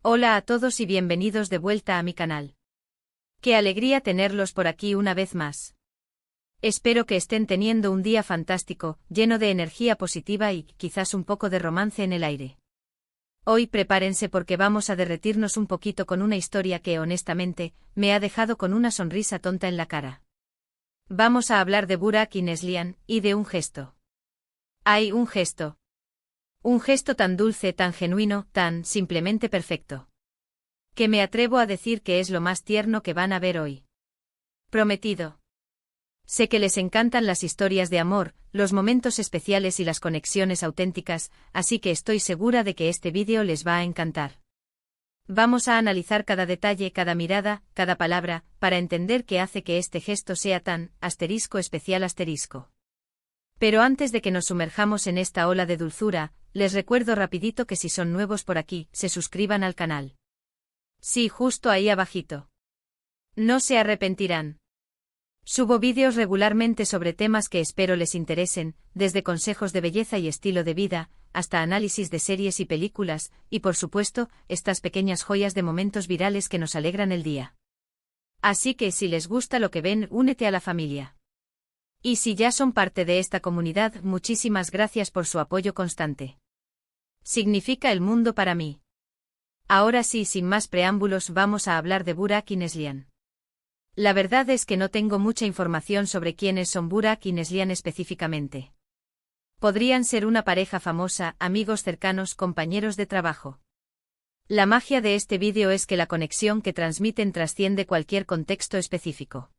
Hola a todos y bienvenidos de vuelta a mi canal. Qué alegría tenerlos por aquí una vez más. Espero que estén teniendo un día fantástico, lleno de energía positiva y quizás un poco de romance en el aire. Hoy prepárense porque vamos a derretirnos un poquito con una historia que honestamente me ha dejado con una sonrisa tonta en la cara. Vamos a hablar de Burak y Neslihan y de un gesto. Hay un gesto. Un gesto tan dulce, tan genuino, tan simplemente perfecto. Que me atrevo a decir que es lo más tierno que van a ver hoy. Prometido. Sé que les encantan las historias de amor, los momentos especiales y las conexiones auténticas, así que estoy segura de que este vídeo les va a encantar. Vamos a analizar cada detalle, cada mirada, cada palabra, para entender qué hace que este gesto sea tan especial. Pero antes de que nos sumerjamos en esta ola de dulzura, les recuerdo rapidito que si son nuevos por aquí, se suscriban al canal. Sí, justo ahí abajito. No se arrepentirán. Subo vídeos regularmente sobre temas que espero les interesen, desde consejos de belleza y estilo de vida, hasta análisis de series y películas, y por supuesto, estas pequeñas joyas de momentos virales que nos alegran el día. Así que si les gusta lo que ven, únete a la familia. Y si ya son parte de esta comunidad, muchísimas gracias por su apoyo constante. Significa el mundo para mí. Ahora sí, sin más preámbulos, vamos a hablar de Burak y Neslihan. La verdad es que no tengo mucha información sobre quiénes son Burak y Neslihan específicamente. Podrían ser una pareja famosa, amigos cercanos, compañeros de trabajo. La magia de este vídeo es que la conexión que transmiten trasciende cualquier contexto específico.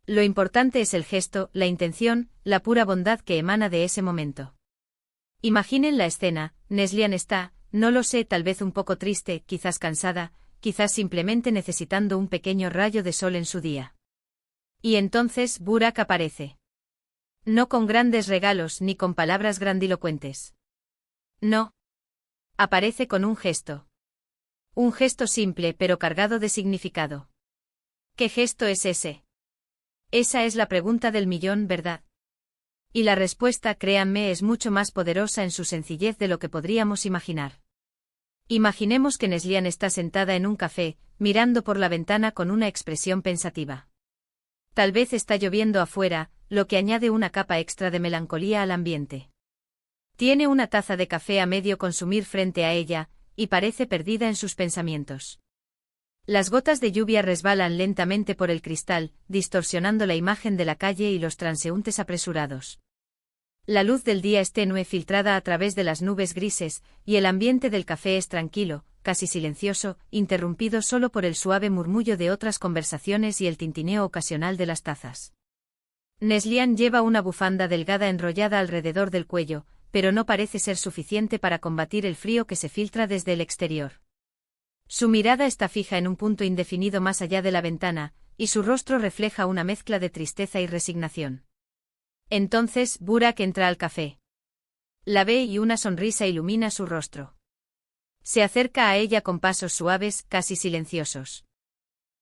Lo importante es el gesto, la intención, la pura bondad que emana de ese momento. Imaginen la escena, Neslihan está, no lo sé, tal vez un poco triste, quizás cansada, quizás simplemente necesitando un pequeño rayo de sol en su día. Y entonces Burak aparece. No con grandes regalos ni con palabras grandilocuentes. No. Aparece con un gesto. Un gesto simple pero cargado de significado. ¿Qué gesto es ese? Esa es la pregunta del millón, ¿verdad? Y la respuesta, créanme, es mucho más poderosa en su sencillez de lo que podríamos imaginar. Imaginemos que Neslihan está sentada en un café, mirando por la ventana con una expresión pensativa. Tal vez está lloviendo afuera, lo que añade una capa extra de melancolía al ambiente. Tiene una taza de café a medio consumir frente a ella, y parece perdida en sus pensamientos. Las gotas de lluvia resbalan lentamente por el cristal, distorsionando la imagen de la calle y los transeúntes apresurados. La luz del día es tenue, filtrada a través de las nubes grises, y el ambiente del café es tranquilo, casi silencioso, interrumpido solo por el suave murmullo de otras conversaciones y el tintineo ocasional de las tazas. Neslihan lleva una bufanda delgada enrollada alrededor del cuello, pero no parece ser suficiente para combatir el frío que se filtra desde el exterior. Su mirada está fija en un punto indefinido más allá de la ventana, y su rostro refleja una mezcla de tristeza y resignación. Entonces, Burak entra al café. La ve y una sonrisa ilumina su rostro. Se acerca a ella con pasos suaves, casi silenciosos.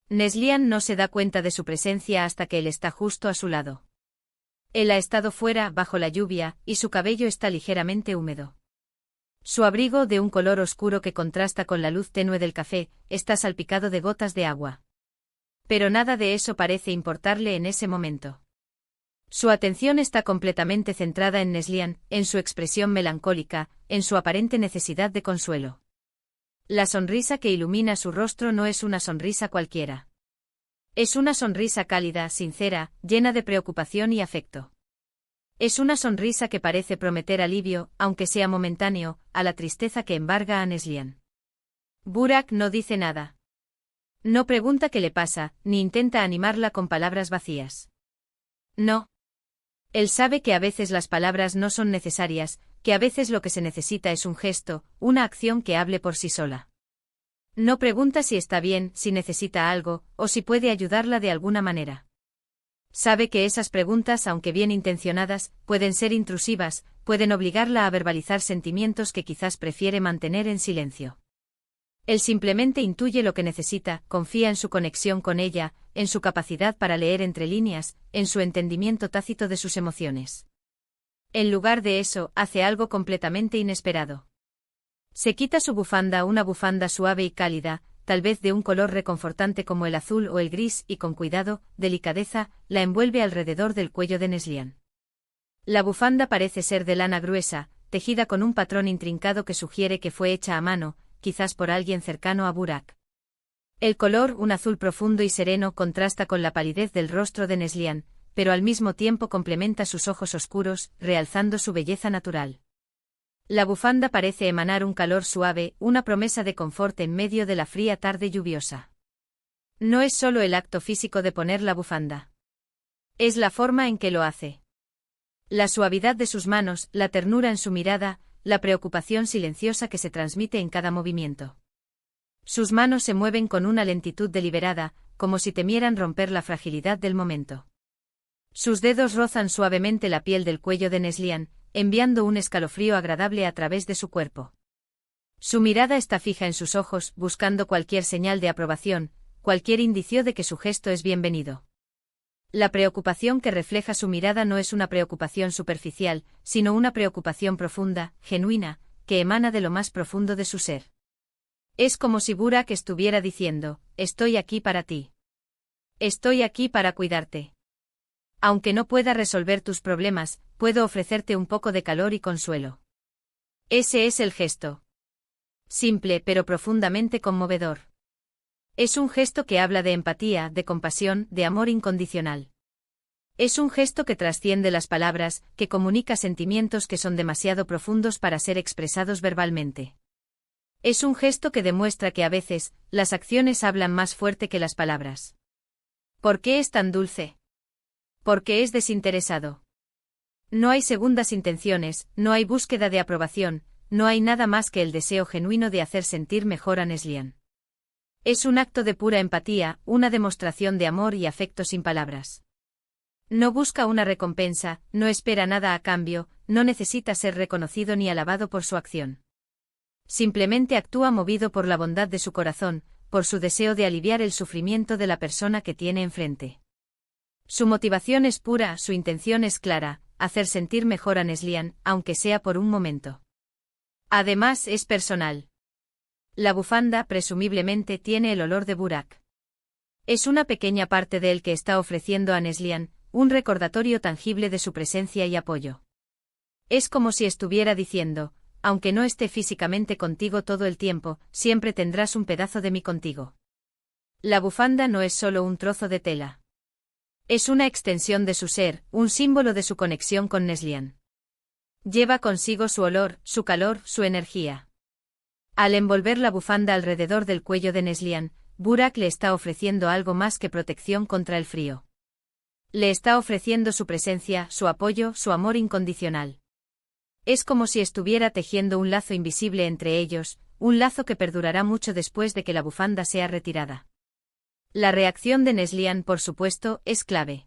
Neslihan no se da cuenta de su presencia hasta que él está justo a su lado. Él ha estado fuera, bajo la lluvia, y su cabello está ligeramente húmedo. Su abrigo, de un color oscuro que contrasta con la luz tenue del café, está salpicado de gotas de agua. Pero nada de eso parece importarle en ese momento. Su atención está completamente centrada en Neslihan, en su expresión melancólica, en su aparente necesidad de consuelo. La sonrisa que ilumina su rostro no es una sonrisa cualquiera. Es una sonrisa cálida, sincera, llena de preocupación y afecto. Es una sonrisa que parece prometer alivio, aunque sea momentáneo, a la tristeza que embarga a Neslihan. Burak no dice nada. No pregunta qué le pasa, ni intenta animarla con palabras vacías. No. Él sabe que a veces las palabras no son necesarias, que a veces lo que se necesita es un gesto, una acción que hable por sí sola. No pregunta si está bien, si necesita algo, o si puede ayudarla de alguna manera. Sabe que esas preguntas, aunque bien intencionadas, pueden ser intrusivas, pueden obligarla a verbalizar sentimientos que quizás prefiere mantener en silencio. Él simplemente intuye lo que necesita, confía en su conexión con ella, en su capacidad para leer entre líneas, en su entendimiento tácito de sus emociones. En lugar de eso, hace algo completamente inesperado. Se quita su bufanda, una bufanda suave y cálida, tal vez de un color reconfortante como el azul o el gris, y con cuidado, delicadeza, la envuelve alrededor del cuello de Neslihan. La bufanda parece ser de lana gruesa, tejida con un patrón intrincado que sugiere que fue hecha a mano, quizás por alguien cercano a Burak. El color, un azul profundo y sereno, contrasta con la palidez del rostro de Neslihan, pero al mismo tiempo complementa sus ojos oscuros, realzando su belleza natural. La bufanda parece emanar un calor suave, una promesa de confort en medio de la fría tarde lluviosa. No es solo el acto físico de poner la bufanda. Es la forma en que lo hace. La suavidad de sus manos, la ternura en su mirada, la preocupación silenciosa que se transmite en cada movimiento. Sus manos se mueven con una lentitud deliberada, como si temieran romper la fragilidad del momento. Sus dedos rozan suavemente la piel del cuello de Neslihan, enviando un escalofrío agradable a través de su cuerpo. Su mirada está fija en sus ojos, buscando cualquier señal de aprobación, cualquier indicio de que su gesto es bienvenido. La preocupación que refleja su mirada no es una preocupación superficial, sino una preocupación profunda, genuina, que emana de lo más profundo de su ser. Es como si Burak estuviera diciendo: estoy aquí para ti. Estoy aquí para cuidarte. Aunque no pueda resolver tus problemas, puedo ofrecerte un poco de calor y consuelo. Ese es el gesto. Simple pero profundamente conmovedor. Es un gesto que habla de empatía, de compasión, de amor incondicional. Es un gesto que trasciende las palabras, que comunica sentimientos que son demasiado profundos para ser expresados verbalmente. Es un gesto que demuestra que a veces, las acciones hablan más fuerte que las palabras. ¿Por qué es tan dulce? Porque es desinteresado. No hay segundas intenciones, no hay búsqueda de aprobación, no hay nada más que el deseo genuino de hacer sentir mejor a Neslihan. Es un acto de pura empatía, una demostración de amor y afecto sin palabras. No busca una recompensa, no espera nada a cambio, no necesita ser reconocido ni alabado por su acción. Simplemente actúa movido por la bondad de su corazón, por su deseo de aliviar el sufrimiento de la persona que tiene enfrente. Su motivación es pura, su intención es clara: hacer sentir mejor a Neslihan, aunque sea por un momento. Además, es personal. La bufanda, presumiblemente, tiene el olor de Burak. Es una pequeña parte de él que está ofreciendo a Neslihan, un recordatorio tangible de su presencia y apoyo. Es como si estuviera diciendo: aunque no esté físicamente contigo todo el tiempo, siempre tendrás un pedazo de mí contigo. La bufanda no es solo un trozo de tela. Es una extensión de su ser, un símbolo de su conexión con Neslihan. Lleva consigo su olor, su calor, su energía. Al envolver la bufanda alrededor del cuello de Neslihan, Burak le está ofreciendo algo más que protección contra el frío. Le está ofreciendo su presencia, su apoyo, su amor incondicional. Es como si estuviera tejiendo un lazo invisible entre ellos, un lazo que perdurará mucho después de que la bufanda sea retirada. La reacción de Neslihan, por supuesto, es clave.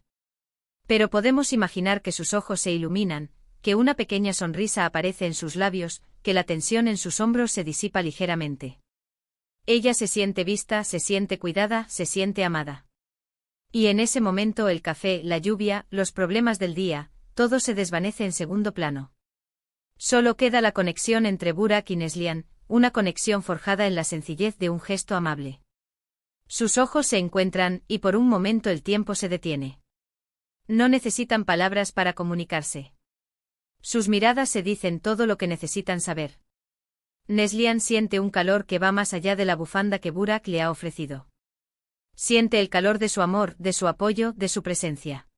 Pero podemos imaginar que sus ojos se iluminan, que una pequeña sonrisa aparece en sus labios, que la tensión en sus hombros se disipa ligeramente. Ella se siente vista, se siente cuidada, se siente amada. Y en ese momento el café, la lluvia, los problemas del día, todo se desvanece en segundo plano. Solo queda la conexión entre Burak y Neslihan, una conexión forjada en la sencillez de un gesto amable. Sus ojos se encuentran, y por un momento el tiempo se detiene. No necesitan palabras para comunicarse. Sus miradas se dicen todo lo que necesitan saber. Neslihan siente un calor que va más allá de la bufanda que Burak le ha ofrecido. Siente el calor de su amor, de su apoyo, de su presencia.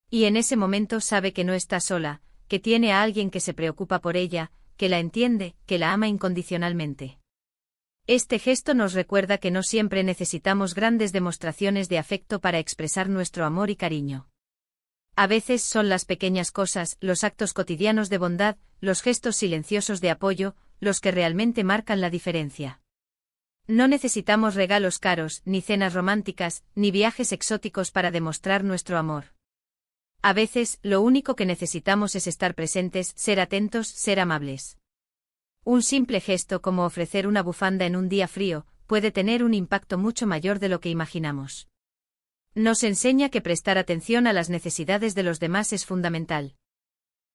Y en ese momento sabe que no está sola, que tiene a alguien que se preocupa por ella, que la entiende, que la ama incondicionalmente. Este gesto nos recuerda que no siempre necesitamos grandes demostraciones de afecto para expresar nuestro amor y cariño. A veces son las pequeñas cosas, los actos cotidianos de bondad, los gestos silenciosos de apoyo, los que realmente marcan la diferencia. No necesitamos regalos caros, ni cenas románticas, ni viajes exóticos para demostrar nuestro amor. A veces, lo único que necesitamos es estar presentes, ser atentos, ser amables. Un simple gesto como ofrecer una bufanda en un día frío, puede tener un impacto mucho mayor de lo que imaginamos. Nos enseña que prestar atención a las necesidades de los demás es fundamental.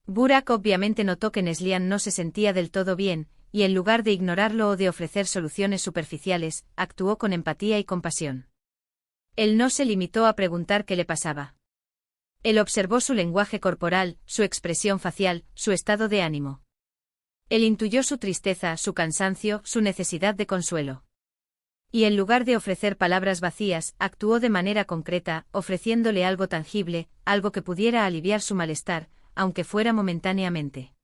Burak obviamente notó que Neslihan no se sentía del todo bien, y en lugar de ignorarlo o de ofrecer soluciones superficiales, actuó con empatía y compasión. Él no se limitó a preguntar qué le pasaba. Él observó su lenguaje corporal, su expresión facial, su estado de ánimo. Él intuyó su tristeza, su cansancio, su necesidad de consuelo. Y en lugar de ofrecer palabras vacías, actuó de manera concreta, ofreciéndole algo tangible, algo que pudiera aliviar su malestar, aunque fuera momentáneamente.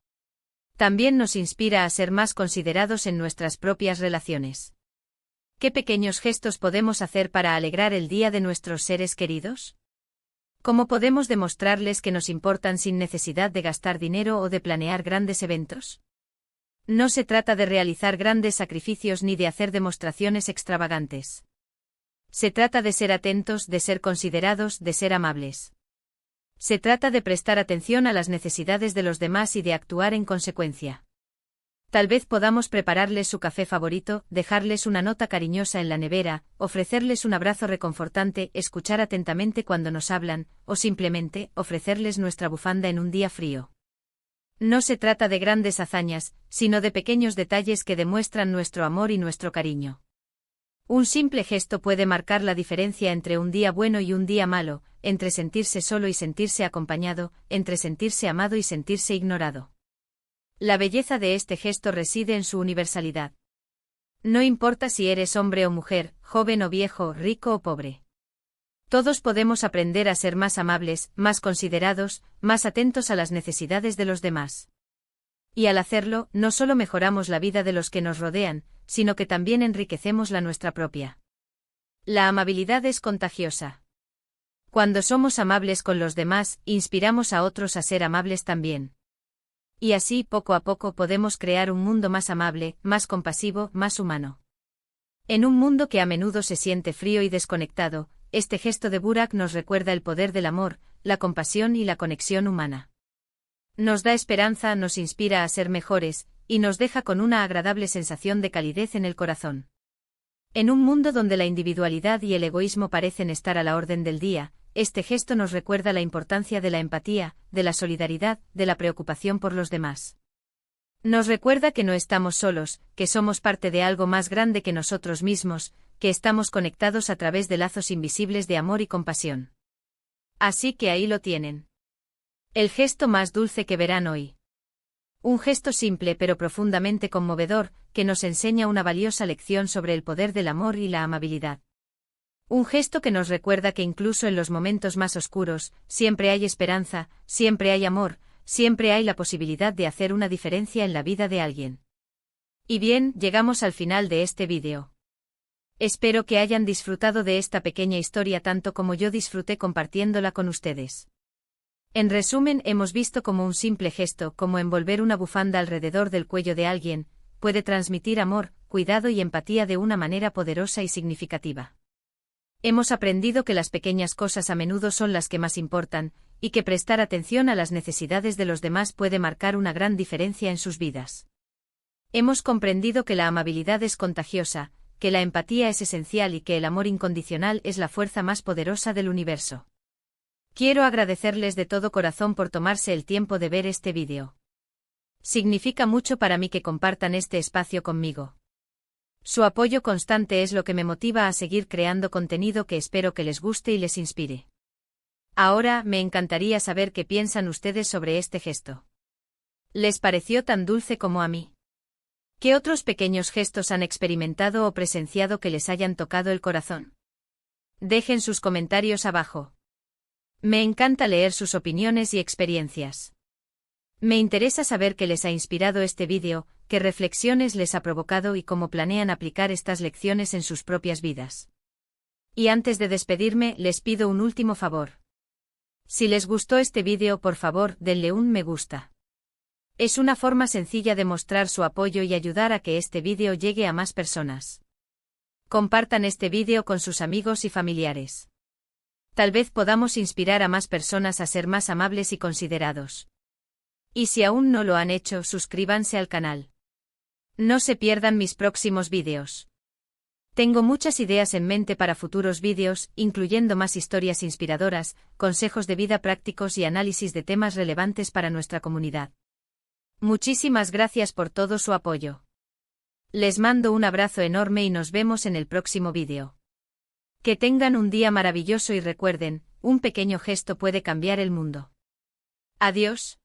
También nos inspira a ser más considerados en nuestras propias relaciones. ¿Qué pequeños gestos podemos hacer para alegrar el día de nuestros seres queridos? ¿Cómo podemos demostrarles que nos importan sin necesidad de gastar dinero o de planear grandes eventos? No se trata de realizar grandes sacrificios ni de hacer demostraciones extravagantes. Se trata de ser atentos, de ser considerados, de ser amables. Se trata de prestar atención a las necesidades de los demás y de actuar en consecuencia. Tal vez podamos prepararles su café favorito, dejarles una nota cariñosa en la nevera, ofrecerles un abrazo reconfortante, escuchar atentamente cuando nos hablan, o simplemente ofrecerles nuestra bufanda en un día frío. No se trata de grandes hazañas, sino de pequeños detalles que demuestran nuestro amor y nuestro cariño. Un simple gesto puede marcar la diferencia entre un día bueno y un día malo, entre sentirse solo y sentirse acompañado, entre sentirse amado y sentirse ignorado. La belleza de este gesto reside en su universalidad. No importa si eres hombre o mujer, joven o viejo, rico o pobre. Todos podemos aprender a ser más amables, más considerados, más atentos a las necesidades de los demás. Y al hacerlo, no solo mejoramos la vida de los que nos rodean, sino que también enriquecemos la nuestra propia. La amabilidad es contagiosa. Cuando somos amables con los demás, inspiramos a otros a ser amables también. Y así, poco a poco podemos crear un mundo más amable, más compasivo, más humano. En un mundo que a menudo se siente frío y desconectado, este gesto de Burak nos recuerda el poder del amor, la compasión y la conexión humana. Nos da esperanza, nos inspira a ser mejores, y nos deja con una agradable sensación de calidez en el corazón. En un mundo donde la individualidad y el egoísmo parecen estar a la orden del día, este gesto nos recuerda la importancia de la empatía, de la solidaridad, de la preocupación por los demás. Nos recuerda que no estamos solos, que somos parte de algo más grande que nosotros mismos, que estamos conectados a través de lazos invisibles de amor y compasión. Así que ahí lo tienen. El gesto más dulce que verán hoy. Un gesto simple pero profundamente conmovedor, que nos enseña una valiosa lección sobre el poder del amor y la amabilidad. Un gesto que nos recuerda que incluso en los momentos más oscuros, siempre hay esperanza, siempre hay amor, siempre hay la posibilidad de hacer una diferencia en la vida de alguien. Y bien, llegamos al final de este vídeo. Espero que hayan disfrutado de esta pequeña historia tanto como yo disfruté compartiéndola con ustedes. En resumen, hemos visto cómo un simple gesto, como envolver una bufanda alrededor del cuello de alguien, puede transmitir amor, cuidado y empatía de una manera poderosa y significativa. Hemos aprendido que las pequeñas cosas a menudo son las que más importan, y que prestar atención a las necesidades de los demás puede marcar una gran diferencia en sus vidas. Hemos comprendido que la amabilidad es contagiosa, que la empatía es esencial y que el amor incondicional es la fuerza más poderosa del universo. Quiero agradecerles de todo corazón por tomarse el tiempo de ver este vídeo. Significa mucho para mí que compartan este espacio conmigo. Su apoyo constante es lo que me motiva a seguir creando contenido que espero que les guste y les inspire. Ahora, me encantaría saber qué piensan ustedes sobre este gesto. ¿Les pareció tan dulce como a mí? ¿Qué otros pequeños gestos han experimentado o presenciado que les hayan tocado el corazón? Dejen sus comentarios abajo. Me encanta leer sus opiniones y experiencias. Me interesa saber qué les ha inspirado este vídeo, qué reflexiones les ha provocado y cómo planean aplicar estas lecciones en sus propias vidas. Y antes de despedirme, les pido un último favor. Si les gustó este vídeo, por favor, denle un me gusta. Es una forma sencilla de mostrar su apoyo y ayudar a que este vídeo llegue a más personas. Compartan este vídeo con sus amigos y familiares. Tal vez podamos inspirar a más personas a ser más amables y considerados. Y si aún no lo han hecho, suscríbanse al canal. No se pierdan mis próximos vídeos. Tengo muchas ideas en mente para futuros vídeos, incluyendo más historias inspiradoras, consejos de vida prácticos y análisis de temas relevantes para nuestra comunidad. Muchísimas gracias por todo su apoyo. Les mando un abrazo enorme y nos vemos en el próximo vídeo. Que tengan un día maravilloso y recuerden, un pequeño gesto puede cambiar el mundo. Adiós.